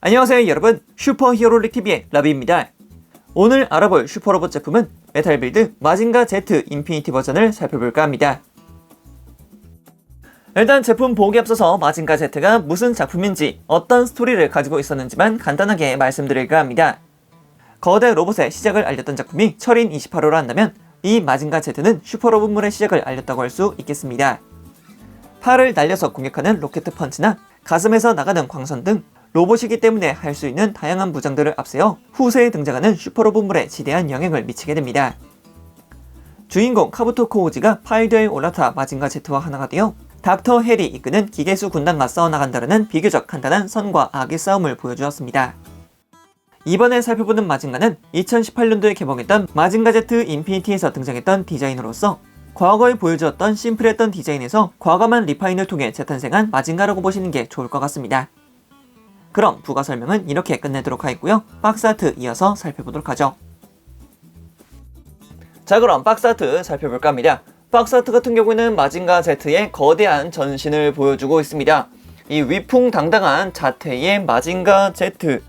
안녕하세요 여러분, 슈퍼히어로릭TV의 라비입니다. 오늘 알아볼 슈퍼로봇 제품은 메탈빌드 마징가 Z 인피니티 버전을 살펴볼까 합니다. 일단 제품 보기에 앞서서 마징가 Z가 무슨 작품인지 어떤 스토리를 가지고 있었는지만 간단하게 말씀드릴까 합니다. 거대 로봇의 시작을 알렸던 작품이 철인 28호라 한다면 이 마징가 Z는 슈퍼로봇물의 시작을 알렸다고 할 수 있겠습니다. 팔을 날려서 공격하는 로켓 펀치나 가슴에서 나가는 광선 등 로봇이기 때문에 할 수 있는 다양한 무장들을 앞세워 후세에 등장하는 슈퍼로봇물에 지대한 영향을 미치게 됩니다. 주인공 카부토 코우지가 파일드에 올라타 마징가 Z와 하나가 되어 닥터 헬이 이끄는 기계수 군단과 싸워나간다는 비교적 간단한 선과 악의 싸움을 보여주었습니다. 이번에 살펴보는 마징가는 2018년도에 개봉했던 마징가 Z 인피니티에서 등장했던 디자인으로서 과거에 보여주었던 심플했던 디자인에서 과감한 리파인을 통해 재탄생한 마징가라고 보시는 게 좋을 것 같습니다. 그럼 부가 설명은 이렇게 끝내도록 하겠고요. 박스 아트 이어서 살펴보도록 하죠. 자, 그럼 박스 아트 살펴볼까 합니다. 박스 아트 같은 경우에는 마징가 Z의 거대한 전신을 보여주고 있습니다. 이 위풍당당한 자태의 마징가 Z,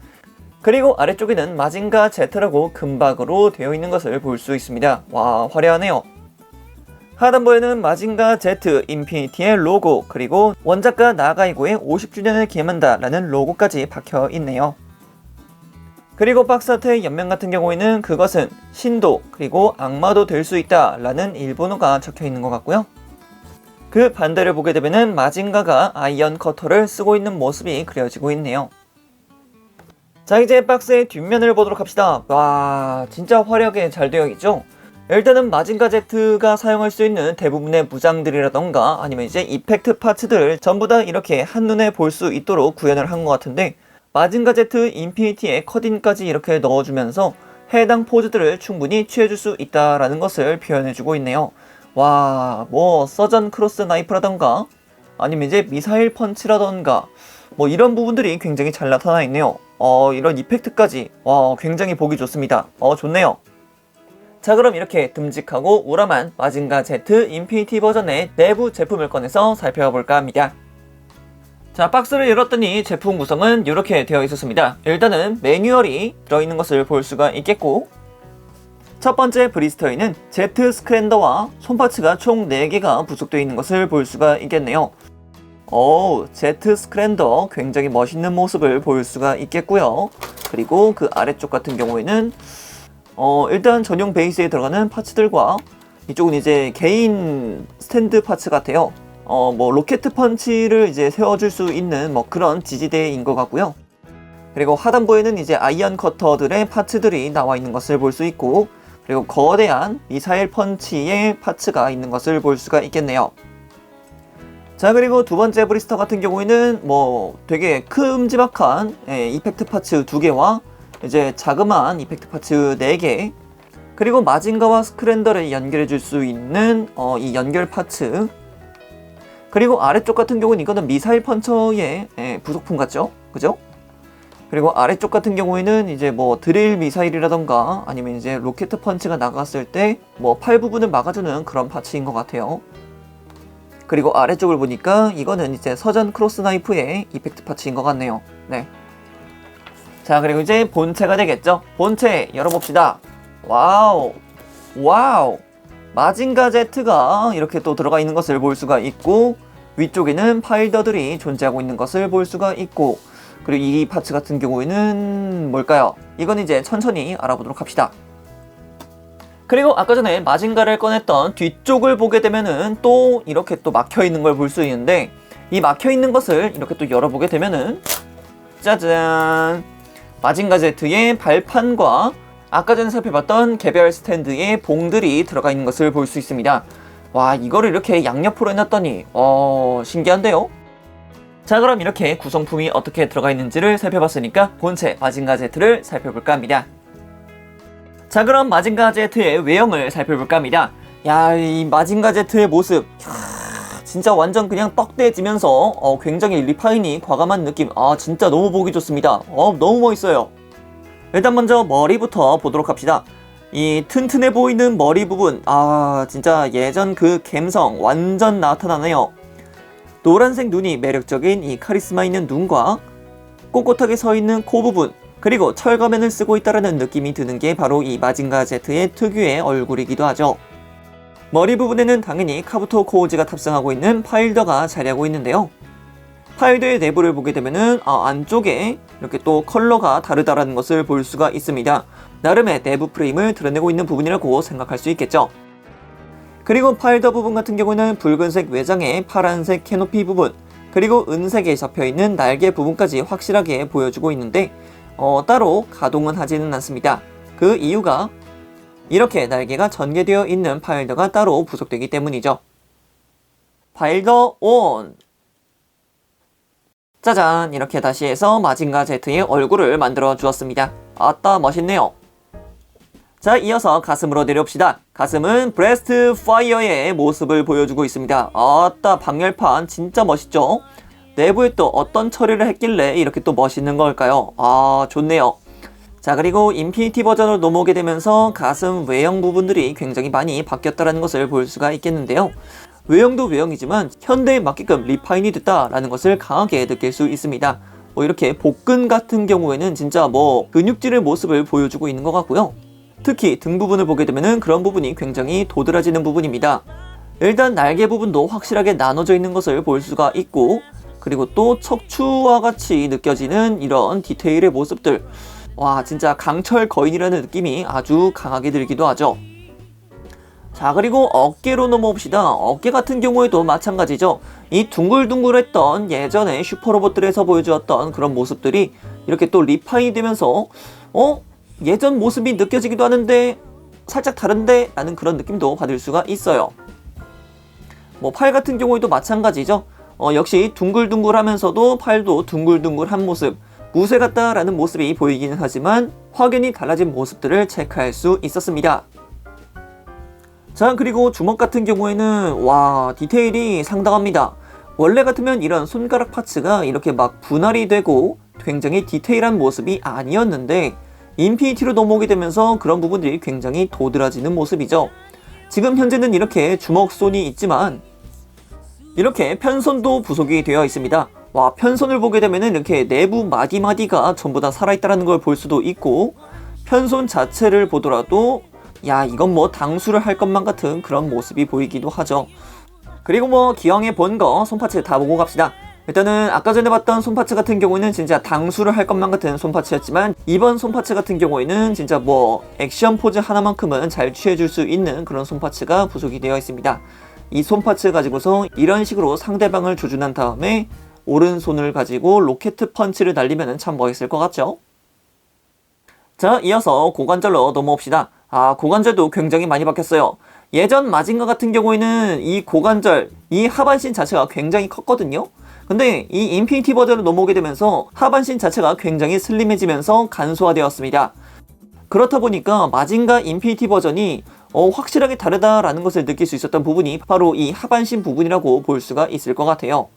그리고 아래쪽에는 마징가 Z라고 금박으로 되어 있는 것을 볼 수 있습니다. 와, 화려하네요. 하단부에는 마징가 Z 인피니티의 로고, 그리고 원작가 나가이고의 50주년을 기념한다 라는 로고까지 박혀 있네요. 그리고 박스 아트의 옆면 같은 경우에는 그것은 신도, 그리고 악마도 될 수 있다 라는 일본어가 적혀 있는 것 같고요. 그 반대를 보게 되면 마징가가 아이언 커터를 쓰고 있는 모습이 그려지고 있네요. 자, 이제 박스의 뒷면을 보도록 합시다. 와, 진짜 화려하게 잘 되어 있죠? 일단은 마징가 Z가 사용할 수 있는 대부분의 무장들이라던가 아니면 이제 이펙트 파츠들을 전부 다 이렇게 한눈에 볼 수 있도록 구현을 한 것 같은데, 마징가 Z 인피니티에 컷인까지 이렇게 넣어주면서 해당 포즈들을 충분히 취해줄 수 있다라는 것을 표현해주고 있네요. 와, 뭐 서전 크로스 나이프라던가 아니면 이제 미사일 펀치라던가 뭐 이런 부분들이 굉장히 잘 나타나 있네요. 이런 이펙트까지 굉장히 보기 좋습니다. 좋네요. 자, 그럼 이렇게 듬직하고 우람한 마징가 Z 인피니티 버전의 내부 제품을 꺼내서 살펴볼까 합니다. 자, 박스를 열었더니 제품 구성은 이렇게 되어 있었습니다. 일단은 매뉴얼이 들어있는 것을 볼 수가 있겠고, 첫 번째 브리스터에는 Z 스크랜더와 손파츠가 총 4개가 부속되어 있는 것을 볼 수가 있겠네요. Z 스크랜더 굉장히 멋있는 모습을 볼 수가 있겠고요. 그리고 그 아래쪽 같은 경우에는 일단 전용 베이스에 들어가는 파츠들과 이쪽은 이제 개인 스탠드 파츠 같아요. 뭐 로켓 펀치를 이제 세워줄 수 있는 뭐 그런 지지대인 것 같고요. 그리고 하단부에는 이제 아이언 커터들의 파츠들이 나와 있는 것을 볼 수 있고, 그리고 거대한 미사일 펀치의 파츠가 있는 것을 볼 수가 있겠네요. 자, 그리고 두 번째 브리스터 같은 경우에는 뭐 되게 큼지막한 이펙트 파츠 2개와 이제 자그마한 이펙트 파츠 4개, 그리고 마징가와 스크랜더를 연결해 줄 수 있는 이 연결 파츠, 그리고 아래쪽 같은 경우는 이거는 미사일 펀처의 부속품 같죠? 그죠? 그리고 아래쪽 같은 경우에는 이제 뭐 드릴 미사일이라던가 아니면 이제 로켓 펀치가 나갔을 때 뭐 팔 부분을 막아주는 그런 파츠인 것 같아요. 그리고 아래쪽을 보니까 이거는 이제 서전 크로스 나이프의 이펙트 파츠인 것 같네요. 네. 자, 그리고 이제 본체가 되겠죠? 본체 열어봅시다. 와우, 마징가 Z가 이렇게 또 들어가 있는 것을 볼 수가 있고, 위쪽에는 파일더들이 존재하고 있는 것을 볼 수가 있고, 그리고 이 파츠 같은 경우에는 뭘까요? 이건 이제 천천히 알아보도록 합시다. 그리고 아까 전에 마징가를 꺼냈던 뒤쪽을 보게 되면은 또 이렇게 또 막혀있는 걸 볼 수 있는데, 이 막혀있는 것을 이렇게 또 열어보게 되면은 짜잔! 마징가 Z의 발판과 아까 전에 살펴봤던 개별 스탠드의 봉들이 들어가 있는 것을 볼 수 있습니다. 와, 이거를 이렇게 양옆으로 해놨더니 신기한데요? 자, 그럼 이렇게 구성품이 어떻게 들어가 있는지를 살펴봤으니까 본체 마징가 Z를 살펴볼까 합니다. 자, 그럼 마징가 Z의 외형을 살펴볼까 합니다. 야, 이 마징가 Z의 모습 진짜 완전 그냥 떡대지면서 굉장히 리파인이 과감한 느낌. 진짜 너무 보기 좋습니다. 너무 멋있어요. 일단 먼저 머리부터 보도록 합시다. 이 튼튼해 보이는 머리 부분, 진짜 예전 그 감성 완전 나타나네요. 노란색 눈이 매력적인 이 카리스마 있는 눈과 꼿꼿하게 서 있는 코 부분, 그리고 철가면을 쓰고 있다는 느낌이 드는 게 바로 이 마징가 Z의 특유의 얼굴이기도 하죠. 머리 부분에는 당연히 카부토 코우지가 탑승하고 있는 파일더가 자리하고 있는데요. 파일더의 내부를 보게 되면은 안쪽에 이렇게 또 컬러가 다르다라는 것을 볼 수가 있습니다. 나름의 내부 프레임을 드러내고 있는 부분이라고 생각할 수 있겠죠. 그리고 파일더 부분 같은 경우는 붉은색 외장에 파란색 캐노피 부분, 그리고 은색에 잡혀있는 날개 부분까지 확실하게 보여주고 있는데 따로 가동은 하지는 않습니다. 그 이유가 이렇게 날개가 전개되어 있는 파일더가 따로 부속되기 때문이죠. 파일더 온! 짜잔! 이렇게 다시 해서 마징가 Z의 얼굴을 만들어 주었습니다. 아따 멋있네요. 자, 이어서 가슴으로 내려옵시다. 가슴은 브레스트 파이어의 모습을 보여주고 있습니다. 아따 방열판 진짜 멋있죠? 내부에 또 어떤 처리를 했길래 이렇게 또 멋있는 걸까요? 아 좋네요. 자, 그리고 인피니티 버전으로 넘어오게 되면서 가슴 외형 부분들이 굉장히 많이 바뀌었다는 것을 볼 수가 있겠는데요. 외형도 외형이지만 현대에 맞게끔 리파인이 됐다라는 것을 강하게 느낄 수 있습니다. 이렇게 복근 같은 경우에는 진짜 근육질의 모습을 보여주고 있는 것 같고요. 특히 등 부분을 보게 되면 그런 부분이 굉장히 도드라지는 부분입니다. 일단 날개 부분도 확실하게 나눠져 있는 것을 볼 수가 있고, 그리고 또 척추와 같이 느껴지는 이런 디테일의 모습들, 와 진짜 강철 거인이라는 느낌이 아주 강하게 들기도 하죠. 자, 그리고 어깨로 넘어옵시다. 어깨 같은 경우에도 마찬가지죠. 이 둥글둥글했던 예전의 슈퍼로봇들에서 보여주었던 그런 모습들이 이렇게 또 리파인이 되면서 예전 모습이 느껴지기도 하는데 살짝 다른데? 라는 그런 느낌도 받을 수가 있어요. 팔 같은 경우에도 마찬가지죠. 역시 둥글둥글하면서도 팔도 둥글둥글한 모습, 무쇠 같다라는 모습이 보이기는 하지만 확연히 달라진 모습들을 체크할 수 있었습니다. 자, 그리고 주먹 같은 경우에는 와 디테일이 상당합니다. 원래 같으면 이런 손가락 파츠가 이렇게 막 분할이 되고 굉장히 디테일한 모습이 아니었는데 인피니티로 넘어오게 되면서 그런 부분들이 굉장히 도드라지는 모습이죠. 지금 현재는 이렇게 주먹손이 있지만 이렇게 편손도 부속이 되어 있습니다. 와, 편손을 보게 되면 이렇게 내부 마디마디가 전부 다 살아있다는 걸 볼 수도 있고, 편손 자체를 보더라도 야 이건 당수를 할 것만 같은 그런 모습이 보이기도 하죠. 그리고 기왕에 본 거 손파츠 다 보고 갑시다. 일단은 아까 전에 봤던 손파츠 같은 경우에는 진짜 당수를 할 것만 같은 손파츠였지만 이번 손파츠 같은 경우에는 진짜 액션 포즈 하나만큼은 잘 취해줄 수 있는 그런 손파츠가 부속이 되어 있습니다. 이 손파츠 가지고서 이런 식으로 상대방을 조준한 다음에 오른손을 가지고 로켓 펀치를 날리면 참 멋있을 것 같죠? 자, 이어서 고관절로 넘어옵시다. 고관절도 굉장히 많이 바뀌었어요. 예전 마징가 같은 경우에는 이 고관절, 이 하반신 자체가 굉장히 컸거든요. 근데 이 인피니티 버전으로 넘어오게 되면서 하반신 자체가 굉장히 슬림해지면서 간소화되었습니다. 그렇다 보니까 마징가 인피니티 버전이 확실하게 다르다라는 것을 느낄 수 있었던 부분이 바로 이 하반신 부분이라고 볼 수가 있을 것 같아요.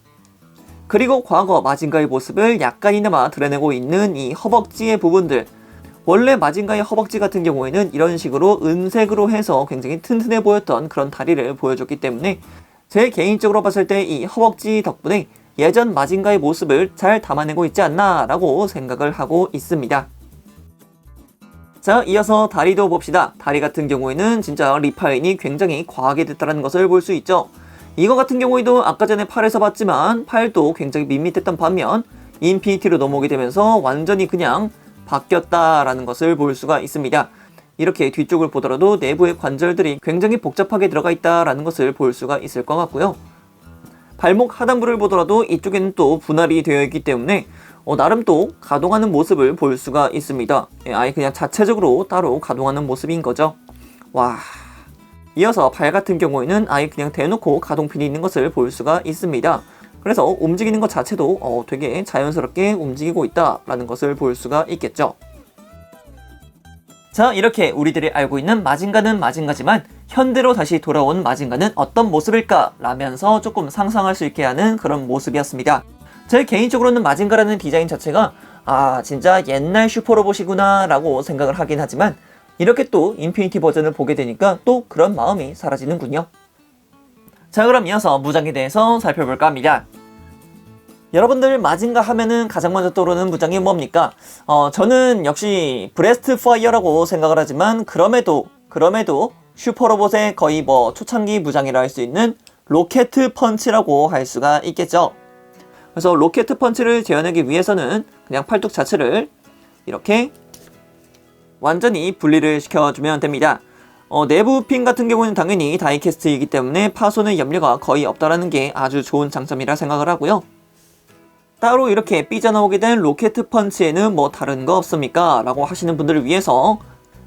그리고 과거 마징가의 모습을 약간이나마 드러내고 있는 이 허벅지의 부분들, 원래 마징가의 허벅지 같은 경우에는 이런 식으로 은색으로 해서 굉장히 튼튼해 보였던 그런 다리를 보여줬기 때문에 제 개인적으로 봤을 때 이 허벅지 덕분에 예전 마징가의 모습을 잘 담아내고 있지 않나 라고 생각을 하고 있습니다. 자, 이어서 다리도 봅시다. 다리 같은 경우에는 진짜 리파인이 굉장히 과하게 됐다는 것을 볼 수 있죠. 이거 같은 경우에도 아까 전에 팔에서 봤지만 팔도 굉장히 밋밋했던 반면 인피니티로 넘어오게 되면서 완전히 그냥 바뀌었다라는 것을 볼 수가 있습니다. 이렇게 뒤쪽을 보더라도 내부의 관절들이 굉장히 복잡하게 들어가 있다라는 것을 볼 수가 있을 것 같고요. 발목 하단부를 보더라도 이쪽에는 또 분할이 되어 있기 때문에 나름 또 가동하는 모습을 볼 수가 있습니다. 아예 그냥 자체적으로 따로 가동하는 모습인 거죠. 와, 이어서 발 같은 경우에는 아예 그냥 대놓고 가동핀이 있는 것을 볼 수가 있습니다. 그래서 움직이는 것 자체도 되게 자연스럽게 움직이고 있다라는 것을 볼 수가 있겠죠. 자, 이렇게 우리들이 알고 있는 마징가는 마징가지만 현대로 다시 돌아온 마징가는 어떤 모습일까? 라면서 조금 상상할 수 있게 하는 그런 모습이었습니다. 제 개인적으로는 마징가라는 디자인 자체가 진짜 옛날 슈퍼로봇이구나 라고 생각을 하긴 하지만 이렇게 또 인피니티 버전을 보게 되니까 또 그런 마음이 사라지는군요. 자, 그럼 이어서 무장에 대해서 살펴볼까 합니다. 여러분들 마징가 하면은 가장 먼저 떠오르는 무장이 뭡니까? 저는 역시 브레스트 파이어라고 생각을 하지만 그럼에도 슈퍼로봇의 거의 뭐 초창기 무장이라 할 수 있는 로켓 펀치라고 할 수가 있겠죠. 그래서 로켓 펀치를 재현하기 위해서는 그냥 팔뚝 자체를 이렇게 완전히 분리를 시켜주면 됩니다. 내부 핀 같은 경우는 당연히 다이캐스트이기 때문에 파손의 염려가 거의 없다라는 게 아주 좋은 장점이라 생각을 하고요. 따로 이렇게 삐져나오게 된 로켓 펀치에는 뭐 다른 거 없습니까? 라고 하시는 분들을 위해서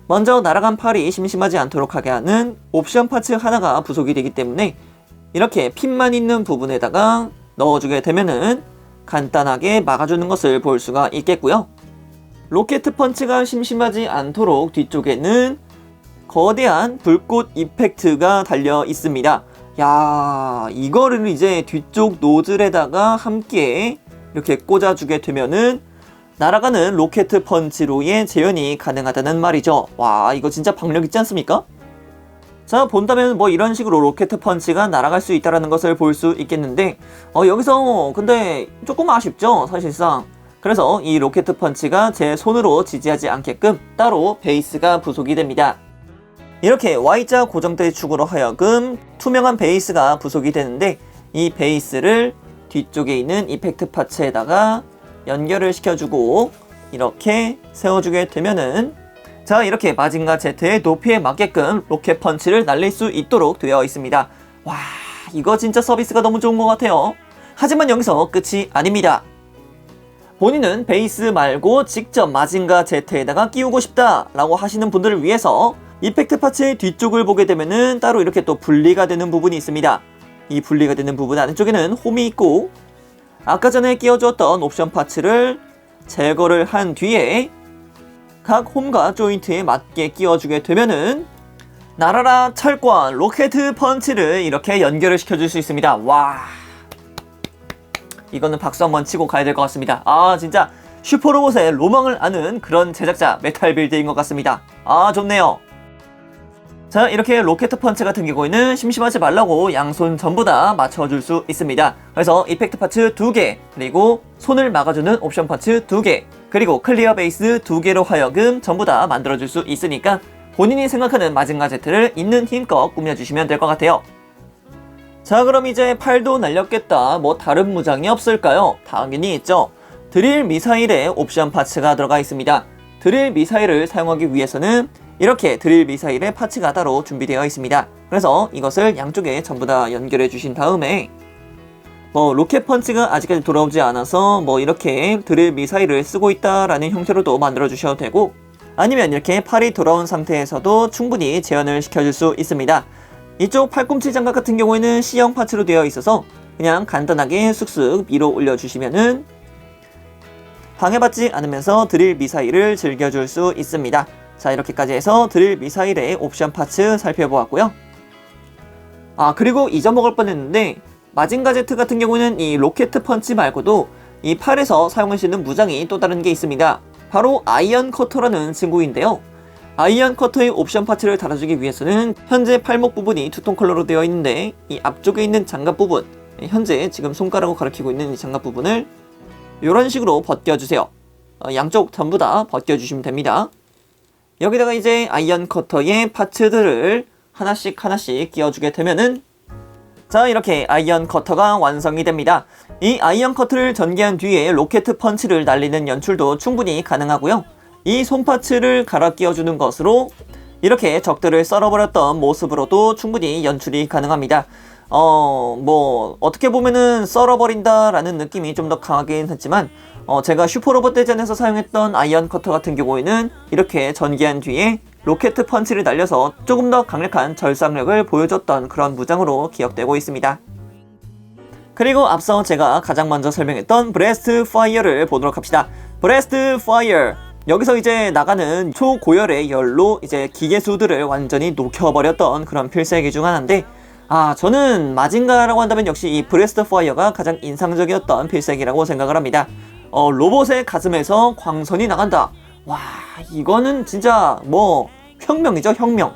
먼저 날아간 팔이 심심하지 않도록 하게 하는 옵션 파츠 하나가 부속이 되기 때문에 이렇게 핀만 있는 부분에다가 넣어주게 되면은 간단하게 막아주는 것을 볼 수가 있겠고요. 로켓 펀치가 심심하지 않도록 뒤쪽에는 거대한 불꽃 이펙트가 달려 있습니다. 야, 이거를 이제 뒤쪽 노즐에다가 함께 이렇게 꽂아주게 되면은 날아가는 로켓 펀치로의 재현이 가능하다는 말이죠. 와, 이거 진짜 박력 있지 않습니까? 자, 본다면 뭐 이런 식으로 로켓 펀치가 날아갈 수 있다는 것을 볼 수 있겠는데 여기서 근데 조금 아쉽죠, 사실상. 그래서 이 로켓 펀치가 제 손으로 지지하지 않게끔 따로 베이스가 부속이 됩니다. 이렇게 Y자 고정대 축으로 하여금 투명한 베이스가 부속이 되는데 이 베이스를 뒤쪽에 있는 이펙트 파츠에다가 연결을 시켜주고 이렇게 세워주게 되면은 자, 이렇게 마징가 Z의 높이에 맞게끔 로켓 펀치를 날릴 수 있도록 되어 있습니다. 와, 이거 진짜 서비스가 너무 좋은 것 같아요. 하지만 여기서 끝이 아닙니다. 본인은 베이스 말고 직접 마징가 Z에다가 끼우고 싶다 라고 하시는 분들을 위해서 이펙트 파츠의 뒤쪽을 보게 되면은 따로 이렇게 또 분리가 되는 부분이 있습니다. 이 분리가 되는 부분 안쪽에는 홈이 있고 아까 전에 끼워주었던 옵션 파츠를 제거를 한 뒤에 각 홈과 조인트에 맞게 끼워주게 되면은 나라라 철권 로켓 펀치를 이렇게 연결을 시켜줄 수 있습니다. 와, 이거는 박수 한번 치고 가야 될 것 같습니다. 아, 진짜 슈퍼로봇의 로망을 아는 그런 제작자 메탈 빌드인 것 같습니다. 아, 좋네요. 자, 이렇게 로켓 펀치 같은 경우에는 심심하지 말라고 양손 전부 다 맞춰줄 수 있습니다. 그래서 이펙트 파츠 2개, 그리고 손을 막아주는 옵션 파츠 2개, 그리고 클리어 베이스 2개로 하여금 전부 다 만들어줄 수 있으니까 본인이 생각하는 마징가 Z를 있는 힘껏 꾸며주시면 될 것 같아요. 자, 그럼 이제 팔도 날렸겠다. 뭐 다른 무장이 없을까요? 당연히 있죠. 드릴 미사일에 옵션 파츠가 들어가 있습니다. 드릴 미사일을 사용하기 위해서는 이렇게 드릴 미사일의 파츠가 따로 준비되어 있습니다. 그래서 이것을 양쪽에 전부 다 연결해 주신 다음에 뭐 로켓 펀치가 아직까지 돌아오지 않아서 뭐 이렇게 드릴 미사일을 쓰고 있다라는 형태로도 만들어 주셔도 되고 아니면 이렇게 팔이 돌아온 상태에서도 충분히 재현을 시켜줄 수 있습니다. 이쪽 팔꿈치 장갑 같은 경우에는 C형 파츠로 되어 있어서 그냥 간단하게 쑥쑥 위로 올려주시면은 방해받지 않으면서 드릴 미사일을 즐겨줄 수 있습니다. 자, 이렇게까지 해서 드릴 미사일의 옵션 파츠 살펴보았고요. 아, 그리고 잊어먹을 뻔했는데 마징가 Z 같은 경우는 이 로켓 펀치 말고도 이 팔에서 사용할 수 있는 무장이 또 다른 게 있습니다. 바로 아이언 커터라는 친구인데요. 아이언 커터의 옵션 파츠를 달아주기 위해서는 현재 팔목 부분이 투톤 컬러로 되어 있는데 이 앞쪽에 있는 장갑 부분, 현재 지금 손가락으로 가리키고 있는 이 장갑 부분을 이런 식으로 벗겨주세요. 양쪽 전부 다 벗겨주시면 됩니다. 여기다가 이제 아이언 커터의 파츠들을 하나씩 끼워주게 되면은 자, 이렇게 아이언 커터가 완성이 됩니다. 이 아이언 커터를 전개한 뒤에 로켓 펀치를 날리는 연출도 충분히 가능하고요. 이 손파츠를 갈아 끼워주는 것으로 이렇게 적들을 썰어버렸던 모습으로도 충분히 연출이 가능합니다. 뭐 어떻게 보면은 썰어버린다라는 느낌이 좀 더 강하긴 했지만 제가 슈퍼로봇 대전에서 사용했던 아이언 커터 같은 경우에는 이렇게 전개한 뒤에 로켓 펀치를 날려서 조금 더 강력한 절삭력을 보여줬던 그런 무장으로 기억되고 있습니다. 그리고 앞서 제가 가장 먼저 설명했던 브레스트 파이어를 보도록 합시다. 브레스트 파이어, 여기서 이제 나가는 초고열의 열로 이제 기계수들을 완전히 녹여버렸던 그런 필살기 중 하나인데 저는 마징가라고 한다면 역시 이 브레스트 파이어가 가장 인상적이었던 필살기라고 생각을 합니다. 로봇의 가슴에서 광선이 나간다. 와, 이거는 진짜 뭐 혁명이죠, 혁명.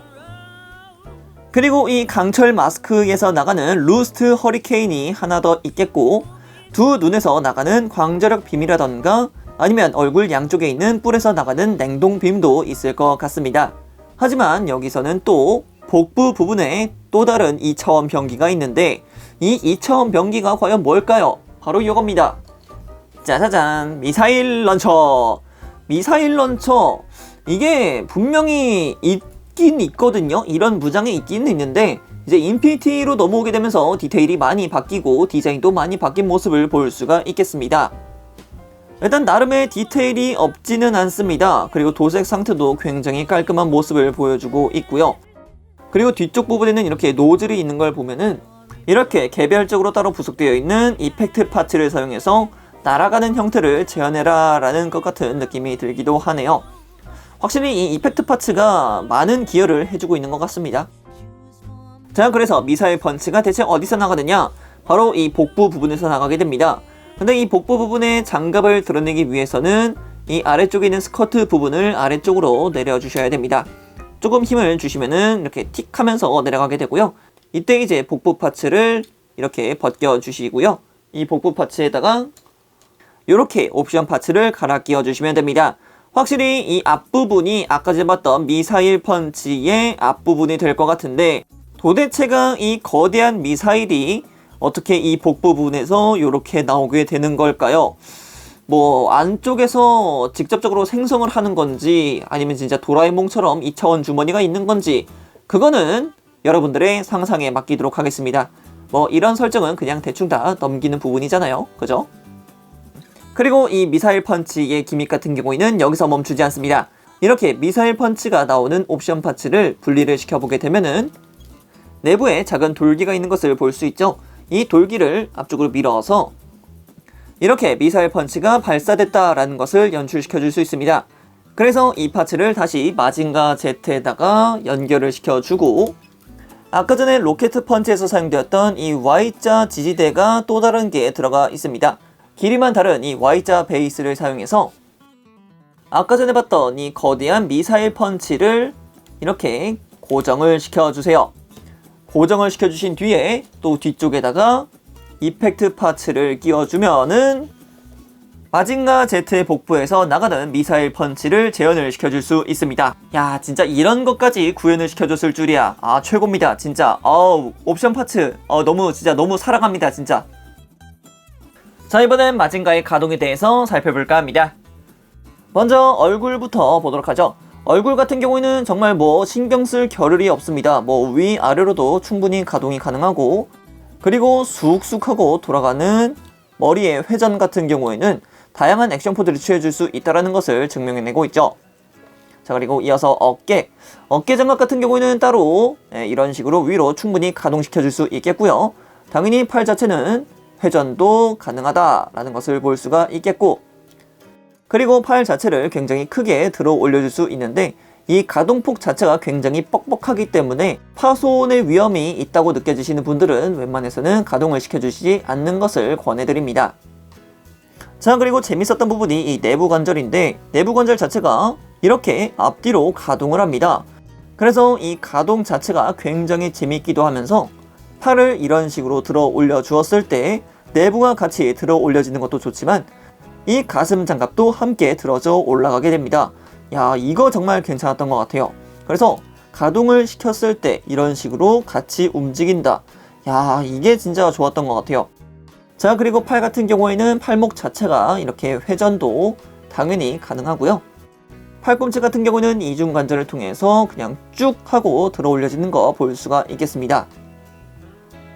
그리고 이 강철 마스크에서 나가는 루스트 허리케인이 하나 더 있겠고 두 눈에서 나가는 광저력 빔이라던가 아니면 얼굴 양쪽에 있는 뿔에서 나가는 냉동빔도 있을 것 같습니다. 하지만 여기서는 또 복부 부분에 또 다른 2차원 병기가 있는데 이 2차원 병기가 과연 뭘까요? 바로 이겁니다. 짜자잔, 미사일 런처. 미사일 런처, 이게 분명히 있긴 있거든요. 이런 무장이 있긴 있는데 이제 인피니티로 넘어오게 되면서 디테일이 많이 바뀌고 디자인도 많이 바뀐 모습을 볼 수가 있겠습니다. 일단 나름의 디테일이 없지는 않습니다. 그리고 도색 상태도 굉장히 깔끔한 모습을 보여주고 있고요. 그리고 뒤쪽 부분에는 이렇게 노즐이 있는 걸 보면은 이렇게 개별적으로 따로 부속되어 있는 이펙트 파츠를 사용해서 날아가는 형태를 재현해라 라는 것 같은 느낌이 들기도 하네요. 확실히 이 이펙트 파츠가 많은 기여를 해주고 있는 것 같습니다. 자, 그래서 미사일 펀치가 대체 어디서 나가느냐? 바로 이 복부 부분에서 나가게 됩니다. 근데 이 복부 부분의 장갑을 드러내기 위해서는 이 아래쪽에 있는 스커트 부분을 아래쪽으로 내려주셔야 됩니다. 조금 힘을 주시면은 이렇게 틱 하면서 내려가게 되고요. 이때 이제 복부 파츠를 이렇게 벗겨 주시고요. 이 복부 파츠에다가 이렇게 옵션 파츠를 갈아 끼워 주시면 됩니다. 확실히 이 앞부분이 아까 전에 봤던 미사일 펀치의 앞부분이 될 것 같은데 도대체가 이 거대한 미사일이 어떻게 이 복부 부분에서 이렇게 나오게 되는 걸까요? 뭐 안쪽에서 직접적으로 생성을 하는 건지 아니면 진짜 도라에몽처럼 2차원 주머니가 있는 건지 그거는 여러분들의 상상에 맡기도록 하겠습니다. 뭐 이런 설정은 그냥 대충 다 넘기는 부분이잖아요. 그죠? 그리고 이 미사일 펀치의 기믹 같은 경우에는 여기서 멈추지 않습니다. 이렇게 미사일 펀치가 나오는 옵션 파츠를 분리를 시켜보게 되면은 내부에 작은 돌기가 있는 것을 볼 수 있죠. 이 돌기를 앞쪽으로 밀어서 이렇게 미사일 펀치가 발사됐다라는 것을 연출시켜 줄 수 있습니다. 그래서 이 파츠를 다시 마징가 Z에다가 연결을 시켜주고 아까 전에 로켓 펀치에서 사용되었던 이 Y자 지지대가 또 다른 게 들어가 있습니다. 길이만 다른 이 Y자 베이스를 사용해서 아까 전에 봤던 이 거대한 미사일 펀치를 이렇게 고정을 시켜주세요. 고정을 시켜주신 뒤에 또 뒤쪽에다가 이펙트 파츠를 끼워주면은 마징가 Z의 복부에서 나가는 미사일 펀치를 재현을 시켜줄 수 있습니다. 야, 진짜 이런 것까지 구현을 시켜줬을 줄이야. 아, 최고입니다. 진짜. 옵션 파츠. 너무 사랑합니다. 진짜. 자, 이번엔 마징가의 가동에 대해서 살펴볼까 합니다. 먼저 얼굴부터 보도록 하죠. 얼굴 같은 경우에는 정말 뭐 신경 쓸 겨를이 없습니다. 뭐 위아래로도 충분히 가동이 가능하고 그리고 쑥쑥하고 돌아가는 머리의 회전 같은 경우에는 다양한 액션 포즈를 취해줄 수 있다는 것을 증명해내고 있죠. 자, 그리고 이어서 어깨 장갑 같은 경우에는 따로 이런 식으로 위로 충분히 가동시켜줄 수 있겠고요. 당연히 팔 자체는 회전도 가능하다라는 것을 볼 수가 있겠고 그리고 팔 자체를 굉장히 크게 들어 올려줄 수 있는데 이 가동폭 자체가 굉장히 뻑뻑하기 때문에 파손의 위험이 있다고 느껴지시는 분들은 웬만해서는 가동을 시켜주시지 않는 것을 권해드립니다. 자, 그리고 재밌었던 부분이 이 내부 관절인데 내부 관절 자체가 이렇게 앞뒤로 가동을 합니다. 그래서 이 가동 자체가 굉장히 재밌기도 하면서 팔을 이런 식으로 들어 올려 주었을 때 내부가 같이 들어 올려지는 것도 좋지만 이 가슴 장갑도 함께 들어져 올라가게 됩니다. 야, 이거 정말 괜찮았던 것 같아요. 그래서 가동을 시켰을 때 이런 식으로 같이 움직인다. 야, 이게 진짜 좋았던 것 같아요. 자, 그리고 팔 같은 경우에는 팔목 자체가 이렇게 회전도 당연히 가능하고요. 팔꿈치 같은 경우는 이중관절을 통해서 그냥 쭉 하고 들어 올려지는 거 볼 수가 있겠습니다.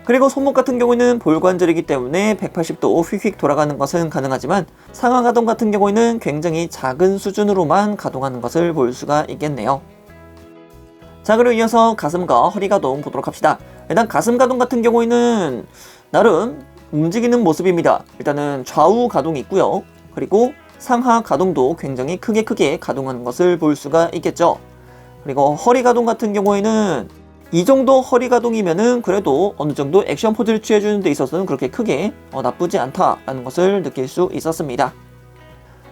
그리고 손목 같은 경우에는 볼관절이기 때문에 180도 휙휙 돌아가는 것은 가능하지만 상하 가동 같은 경우에는 굉장히 작은 수준으로만 가동하는 것을 볼 수가 있겠네요. 자, 그리고 이어서 가슴과 허리 가동 보도록 합시다. 일단 가슴 가동 같은 경우에는 나름 움직이는 모습입니다. 일단은 좌우 가동이 있고요. 그리고 상하 가동도 굉장히 크게 가동하는 것을 볼 수가 있겠죠. 그리고 허리 가동 같은 경우에는 이 정도 허리 가동이면은 그래도 어느 정도 액션 포즈를 취해주는 데 있어서는 그렇게 크게 나쁘지 않다라는 것을 느낄 수 있었습니다.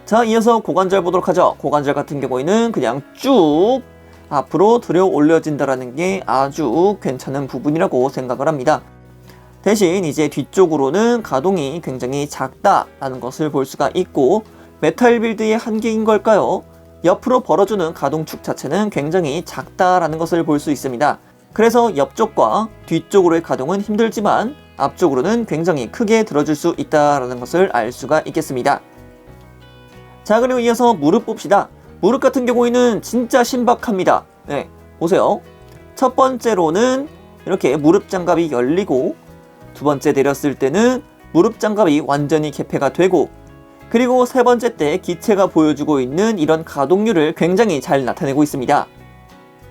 자, 이어서 고관절 보도록 하죠. 고관절 같은 경우에는 그냥 쭉 앞으로 들어 올려진다라는 게 아주 괜찮은 부분이라고 생각을 합니다. 대신 이제 뒤쪽으로는 가동이 굉장히 작다라는 것을 볼 수가 있고, 메탈 빌드의 한계인 걸까요? 옆으로 벌어주는 가동축 자체는 굉장히 작다라는 것을 볼 수 있습니다. 그래서 옆쪽과 뒤쪽으로의 가동은 힘들지만 앞쪽으로는 굉장히 크게 들어줄 수 있다는 것을 알 수가 있겠습니다. 자, 그리고 이어서 무릎 봅시다. 무릎 같은 경우에는 진짜 신박합니다. 네, 보세요. 첫 번째로는 이렇게 무릎 장갑이 열리고, 두 번째 내렸을 때는 무릎 장갑이 완전히 개폐가 되고, 그리고 세 번째 때 기체가 보여주고 있는 이런 가동률을 굉장히 잘 나타내고 있습니다.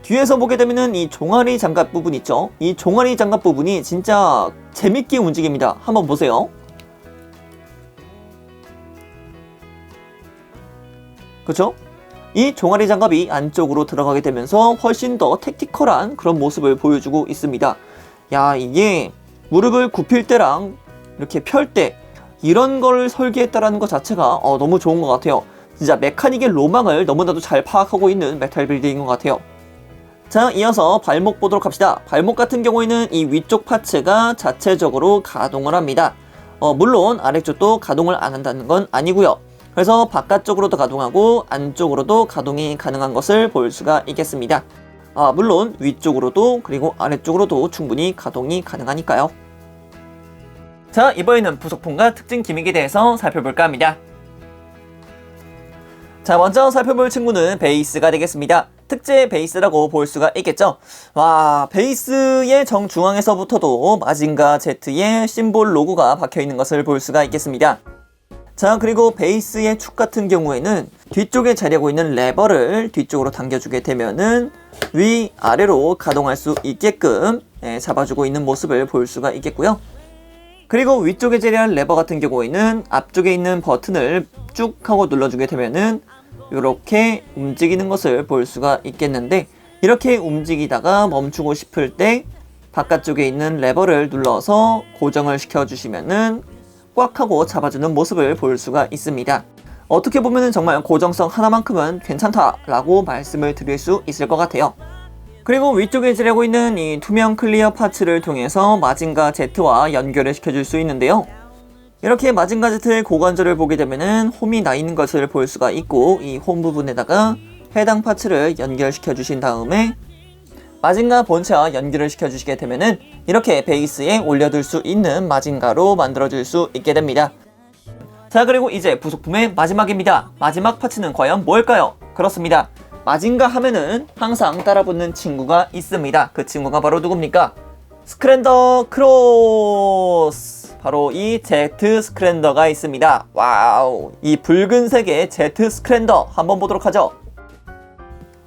뒤에서 보게 되면은 이 종아리 장갑 부분 있죠? 이 종아리 장갑 부분이 진짜 재밌게 움직입니다. 한번 보세요. 그쵸? 이 종아리 장갑이 안쪽으로 들어가게 되면서 훨씬 더 택티컬한 그런 모습을 보여주고 있습니다. 야, 이게 무릎을 굽힐 때랑 이렇게 펼 때 이런 걸 설계했다라는 것 자체가 너무 좋은 것 같아요. 진짜 메카닉의 로망을 너무나도 잘 파악하고 있는 메탈 빌드인 것 같아요. 자, 이어서 발목 보도록 합시다. 발목 같은 경우에는 이 위쪽 파츠가 자체적으로 가동을 합니다. 물론 아래쪽도 가동을 안 한다는 건 아니고요. 그래서 바깥쪽으로도 가동하고 안쪽으로도 가동이 가능한 것을 볼 수가 있겠습니다. 물론 위쪽으로도 그리고 아래쪽으로도 충분히 가동이 가능하니까요. 자, 이번에는 부속품과 특징 기믹에 대해서 살펴볼까 합니다. 자, 먼저 살펴볼 친구는 베이스가 되겠습니다. 특제 베이스라고 볼 수가 있겠죠. 와, 베이스의 정중앙에서부터도 마징가 Z의 심볼 로고가 박혀있는 것을 볼 수가 있겠습니다. 자, 그리고 베이스의 축 같은 경우에는 뒤쪽에 자리하고 있는 레버를 뒤쪽으로 당겨주게 되면은 위아래로 가동할 수 있게끔 잡아주고 있는 모습을 볼 수가 있겠고요. 그리고 위쪽에 자리한 레버 같은 경우에는 앞쪽에 있는 버튼을 쭉 하고 눌러주게 되면은 이렇게 움직이는 것을 볼 수가 있겠는데, 이렇게 움직이다가 멈추고 싶을 때 바깥쪽에 있는 레버를 눌러서 고정을 시켜주시면은 꽉 하고 잡아주는 모습을 볼 수가 있습니다. 어떻게 보면은 정말 고정성 하나만큼은 괜찮다라고 말씀을 드릴 수 있을 것 같아요. 그리고 위쪽에 지르고 있는 이 투명 클리어 파츠를 통해서 마징가 Z와 연결을 시켜줄 수 있는데요. 이렇게 마징가 Z의 고관절을 보게 되면은 홈이 나 있는 것을 볼 수가 있고, 이 홈 부분에다가 해당 파츠를 연결시켜 주신 다음에 마징가 본체와 연결을 시켜 주시게 되면은 이렇게 베이스에 올려둘 수 있는 마징가로 만들어줄 수 있게 됩니다. 자, 그리고 이제 부속품의 마지막입니다. 마지막 파츠는 과연 뭘까요? 그렇습니다. 마징가 하면은 항상 따라붙는 친구가 있습니다. 그 친구가 바로 누굽니까? 스크랜더 크로스! 바로 이 Z 스크랜더가 있습니다. 와우! 이 붉은색의 Z 스크랜더 한번 보도록 하죠.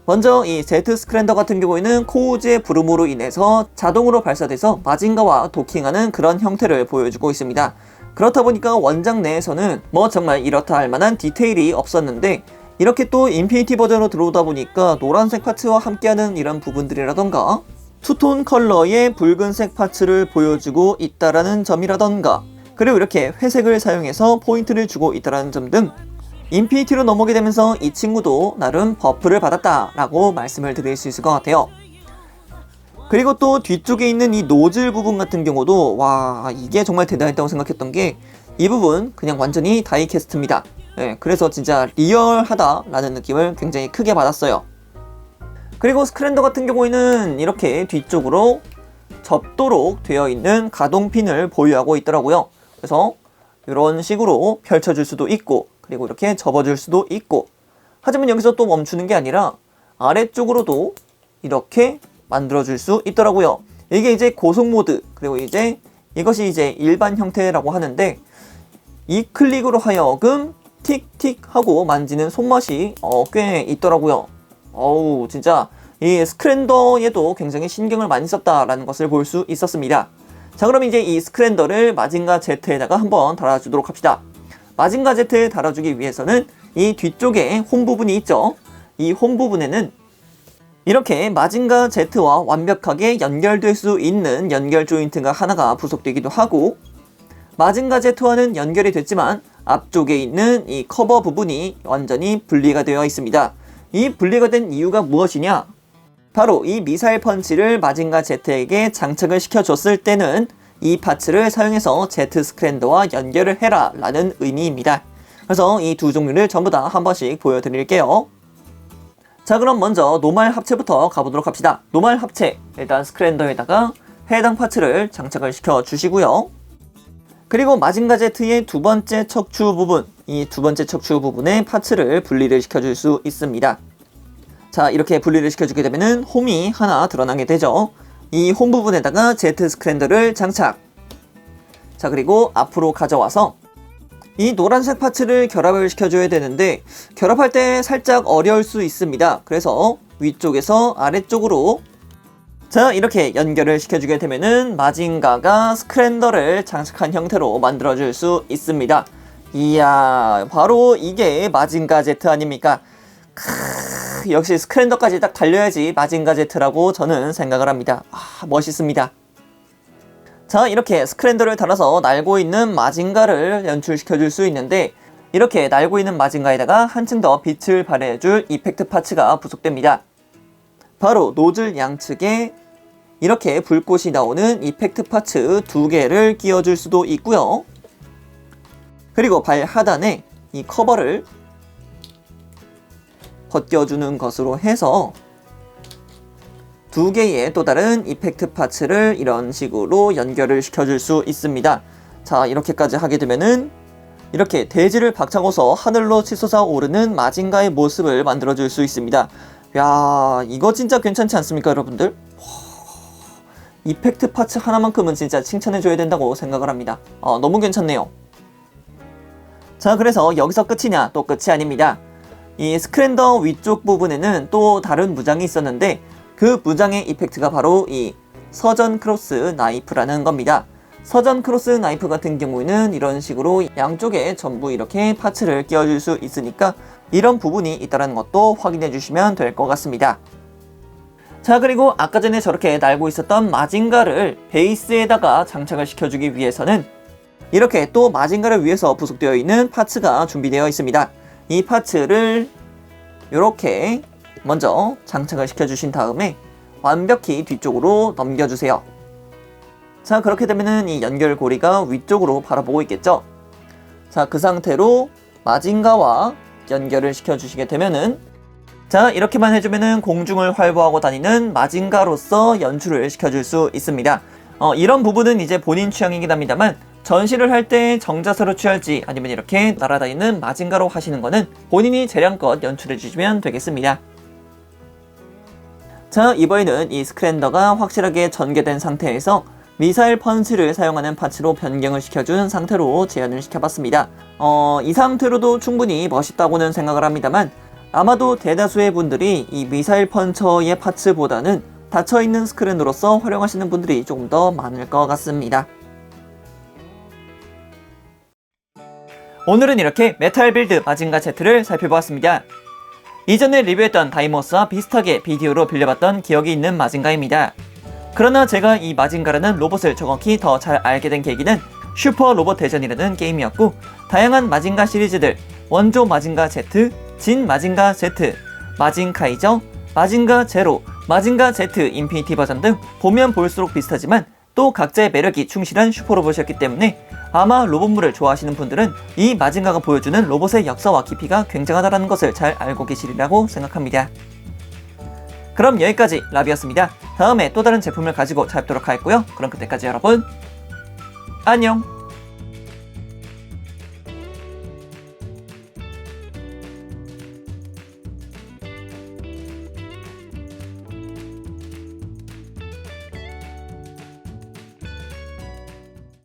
먼저 이 Z 스크랜더 같은 경우에는 코우즈의 부름으로 인해서 자동으로 발사돼서 마징가와 도킹하는 그런 형태를 보여주고 있습니다. 그렇다 보니까 원작 내에서는 뭐 정말 이렇다 할 만한 디테일이 없었는데, 이렇게 또 인피니티 버전으로 들어오다 보니까 노란색 파츠와 함께하는 이런 부분들이라던가 투톤 컬러의 붉은색 파츠를 보여주고 있다라는 점이라던가, 그리고 이렇게 회색을 사용해서 포인트를 주고 있다라는 점 등 인피니티로 넘어오게 되면서 이 친구도 나름 버프를 받았다라고 말씀을 드릴 수 있을 것 같아요. 그리고 또 뒤쪽에 있는 이 노즐 부분 같은 경우도 와, 이게 정말 대단했다고 생각했던 게 이 부분 그냥 완전히 다이캐스트입니다. 그래서 진짜 리얼하다라는 느낌을 굉장히 크게 받았어요. 그리고 스크랜더 같은 경우에는 이렇게 뒤쪽으로 접도록 되어 있는 가동핀을 보유하고 있더라고요. 그래서 이런 식으로 펼쳐줄 수도 있고, 그리고 이렇게 접어줄 수도 있고, 하지만 여기서 또 멈추는 게 아니라 아래쪽으로도 이렇게 만들어줄 수 있더라고요. 이게 이제 고속 모드, 그리고 이제 이것이 이제 일반 형태라고 하는데, 이 클릭으로 하여금 틱틱 하고 만지는 손맛이 꽤 있더라고요. 어우, 진짜 이 스크랜더에도 굉장히 신경을 많이 썼다라는 것을 볼 수 있었습니다. 자, 그럼 이제 이 스크랜더를 마징가 Z에다가 한번 달아주도록 합시다. 마징가 Z에 달아주기 위해서는 이 뒤쪽에 홈 부분이 있죠. 이 홈 부분에는 이렇게 마징가 Z와 완벽하게 연결될 수 있는 연결 조인트가 하나가 부속되기도 하고, 마징가 Z와는 연결이 됐지만 앞쪽에 있는 이 커버 부분이 완전히 분리가 되어 있습니다. 이 분리가 된 이유가 무엇이냐? 바로 이 미사일 펀치를 마징가 Z에게 장착을 시켜줬을 때는 이 파츠를 사용해서 제트 스크랜더와 연결을 해라 라는 의미입니다. 그래서 이 두 종류를 전부 다 한 번씩 보여드릴게요. 자, 그럼 먼저 노말 합체부터 가보도록 합시다. 노말 합체, 일단 스크랜더에다가 해당 파츠를 장착을 시켜 주시고요. 그리고 마징가 Z의 두 번째 척추 부분, 이 두 번째 척추 부분에 파츠를 분리를 시켜줄 수 있습니다. 자, 이렇게 분리를 시켜주게 되면은 홈이 하나 드러나게 되죠. 이 홈 부분에다가 Z 스크랜더를 장착. 자, 그리고 앞으로 가져와서 이 노란색 파츠를 결합을 시켜줘야 되는데 결합할 때 살짝 어려울 수 있습니다. 그래서 위쪽에서 아래쪽으로 자, 이렇게 연결을 시켜주게 되면은 마징가가 스크랜더를 장착한 형태로 만들어줄 수 있습니다. 이야, 바로 이게 마징가 Z 아닙니까? 역시 스크랜더까지 딱 달려야지 마징가 Z라고 저는 생각을 합니다. 멋있습니다. 자, 이렇게 스크랜더를 달아서 날고 있는 마징가를 연출시켜 줄 수 있는데 이렇게 날고 있는 마징가에다가 한층 더 빛을 발해줄 이펙트 파츠가 부속됩니다. 바로 노즐 양측에 이렇게 불꽃이 나오는 이펙트 파츠 두 개를 끼워줄 수도 있고요. 그리고 발 하단에 이 커버를 벗겨주는 것으로 해서 두 개의 또 다른 이펙트 파츠를 이런 식으로 연결을 시켜줄 수 있습니다. 자, 이렇게까지 하게 되면은 이렇게 대지를 박차고서 하늘로 치솟아 오르는 마징가의 모습을 만들어줄 수 있습니다. 야, 이거 진짜 괜찮지 않습니까, 여러분들? 이펙트 파츠 하나만큼은 진짜 칭찬해줘야 된다고 생각을 합니다. 너무 괜찮네요. 자, 그래서 여기서 끝이냐? 또 끝이 아닙니다. 이 스크랜더 위쪽 부분에는 또 다른 무장이 있었는데 그 무장의 이펙트가 바로 이 서전 크로스 나이프라는 겁니다. 서전 크로스 나이프 같은 경우에는 이런 식으로 양쪽에 전부 이렇게 파츠를 끼워줄 수 있으니까 이런 부분이 있다는 것도 확인해 주시면 될 것 같습니다. 자, 그리고 아까 전에 저렇게 날고 있었던 마징가를 베이스에다가 장착을 시켜주기 위해서는 이렇게 또 마징가를 위해서 부속되어 있는 파츠가 준비되어 있습니다. 이 파츠를 이렇게 먼저 장착을 시켜주신 다음에 완벽히 뒤쪽으로 넘겨주세요. 자, 그렇게 되면은 이 연결고리가 위쪽으로 바라보고 있겠죠. 자, 그 상태로 마징가와 연결을 시켜주시게 되면은 자, 이렇게만 해주면은 공중을 활보하고 다니는 마징가로서 연출을 시켜줄 수 있습니다. 이런 부분은 이제 본인 취향이긴 합니다만 전시를 할 때 정자세로 취할지 아니면 이렇게 날아다니는 마징가로 하시는 거는 본인이 재량껏 연출해 주시면 되겠습니다. 자, 이번에는 이 스크랜더가 확실하게 전개된 상태에서 미사일 펀치를 사용하는 파츠로 변경을 시켜준 상태로 재현을 시켜봤습니다. 이 상태로도 충분히 멋있다고는 생각을 합니다만 아마도 대다수의 분들이 이 미사일 펀처의 파츠보다는 닫혀있는 스크랜으로서 활용하시는 분들이 조금 더 많을 것 같습니다. 오늘은 이렇게 메탈 빌드 마징가 Z를 살펴보았습니다. 이전에 리뷰했던 다이모스와 비슷하게 비디오로 빌려봤던 기억이 있는 마징가입니다. 그러나 제가 이 마징가라는 로봇을 정확히 더 잘 알게 된 계기는 슈퍼 로봇 대전이라는 게임이었고 다양한 마징가 시리즈들 원조 마징가 Z, 진 마징가 Z, 마징 카이저, 마징가 제로, 마징가 Z 인피니티 버전 등 보면 볼수록 비슷하지만 또 각자의 매력이 충실한 슈퍼로봇이었기 때문에 아마 로봇물을 좋아하시는 분들은 이 마징가가 보여주는 로봇의 역사와 깊이가 굉장하다는 것을 잘 알고 계시리라고 생각합니다. 그럼 여기까지 라비였습니다. 다음에 또 다른 제품을 가지고 찾아뵙도록 하겠고요. 그럼 그때까지 여러분 안녕!